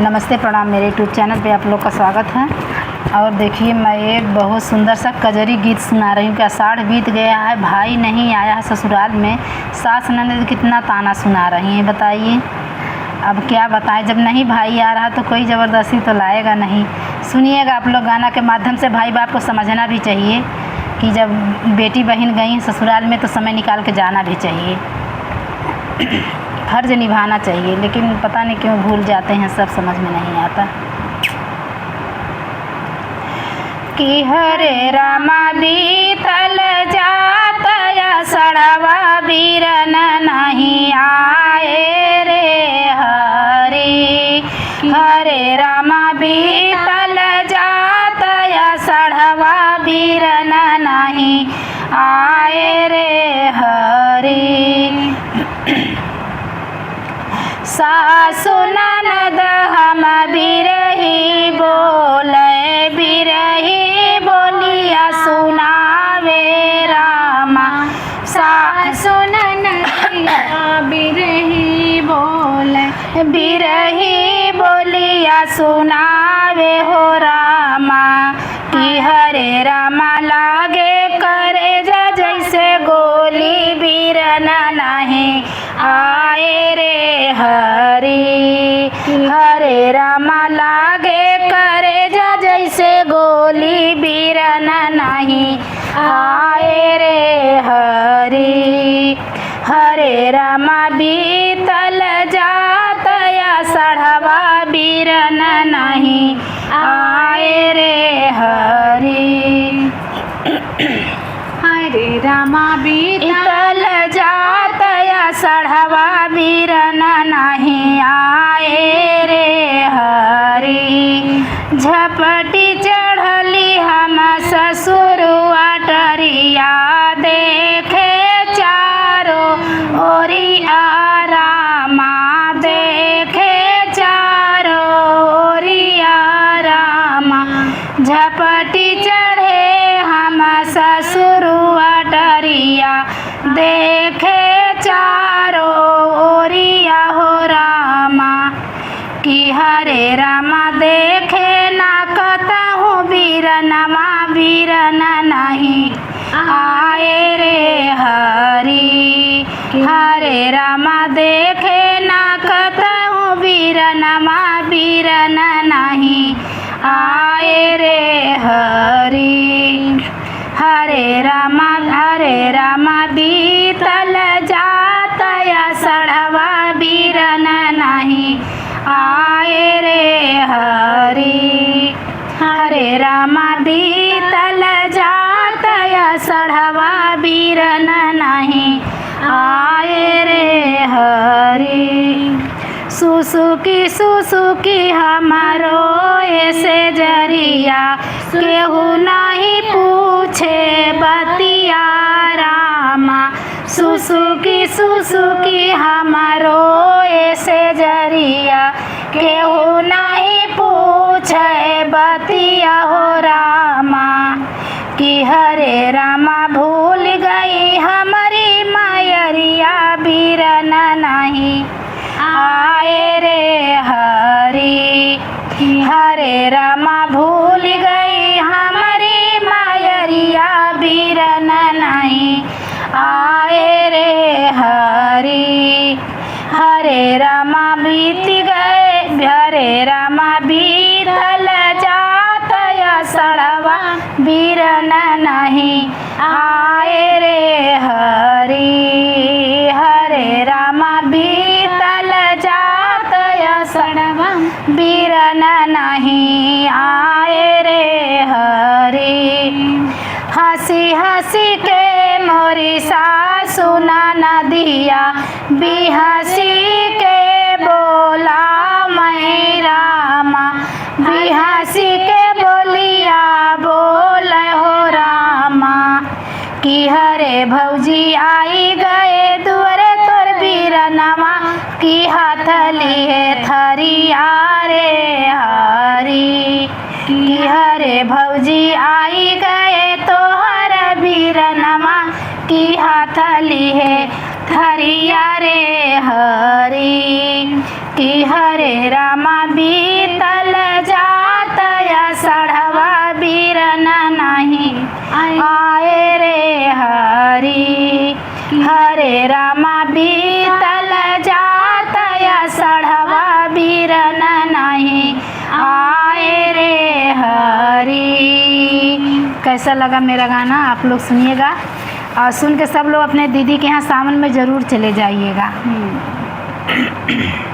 नमस्ते प्रणाम। मेरे यूट्यूब चैनल पे आप लोग का स्वागत है। और देखिए, मैं एक बहुत सुंदर सा कजरी गीत सुना रही हूँ कि आषाढ़ बीत गया है, भाई नहीं आया है ससुराल में, सास ननद कितना ताना सुना रही हैं। बताइए अब क्या बताएं, जब नहीं भाई आ रहा तो कोई ज़बरदस्ती तो लाएगा नहीं। सुनिएगा आप लोग गाना के माध्यम से। भाई बाप को समझना भी चाहिए कि जब बेटी बहन गई हैं ससुराल में तो समय निकाल के जाना भी चाहिए, फर्ज निभाना चाहिए। लेकिन पता नहीं क्यों भूल जाते हैं, सब समझ में नहीं आता। कि हरे रामा बीतल जात आषाढ़वा बीरन नहीं आए रे हरे। हरे रामा बीतल जात आषाढ़वा बीरन नहीं आए रे हरे। सासु ननद हम बिरही बोले, बिरही बोलिया सुनावे रामा। सासु ननद बिरही बोले, बिरही बोलिया सुनावे हो रामा। कि हरे रामा लागे करे जैसे गोली बीरन नहीं आए रे हरी। हरे रामा लागे करे जैसे गोली बीरन नहीं आए रे हरी। हरे रामा बीतल जात आषाढ़वा बीरन नहीं आए रे हरी। हरे रामा बीतल जात आषाढ़वा बीरन नहीं आए रे हरी। झपटी चढ़ली हम ससुरुआ टरिया, देखे चारो ओरिया रामा, देखे चारो ओरिया रामा। झपटी चढ़े हम ससुरुआ टरिया, देखे चारो ओरिया हो रामा। कि हरे रामा देखे ना कतहु बीरनमा, बीरन नहीं आए रे हरी। हरे रामा देखे ना कतहु बीरनमा, बीरन नहीं आए रे हरी। हरे रामा बीतल जात आषाढ़वा बीरन नहीं आए रे हरी। हरे रामा बीतल जात आषाढ़वा बीरन नहीं आए रे हरी। सुसुकी हमारो ऐसे जरिया, केहू नहीं पूछे बतिया रामा। सुसुकी हमारो ऐसे जरिया, केहू नहीं पूछे बतिया हो रामा। कि हरे रामा भूल गई हमारी मायरिया, बीरन नहीं आए रे हरी। हरे रामा भूल गई हमारी मायरिया, बीरन नहीं आए रे हरी। हरे रामा बीत गए, हरे रामा बीतल जात आषाढ़वा बीरन नहीं आए रे हरी। हरे रामा बीतल जात आषाढ़वा बीरन नहीं आए रे हरी। हंसी के मोरी सासु ननदिया, बिहसी के बोला मैं रामा। बिहसी के बोलिया बोल हो रामा। कि हरे भौजी आई गए दुआरे तोर बीरनमा, कि हाथ लिए थरिया रे हरी। कि हरे भौजी आई गए तोहर बीरनमा, कि हाथ लिए थरिया रे हरी। कि हरे रामा बीतल जात आषाढ़वा बीरन नहीं आए रे हरी। हरे रामा बीतल जात आषाढ़वा बीरन नहीं आए रे हरी। कैसा लगा मेरा गाना, आप लोग सुनिएगा और सुन के सब लोग अपने दीदी के यहाँ सावन में ज़रूर चले जाइएगा।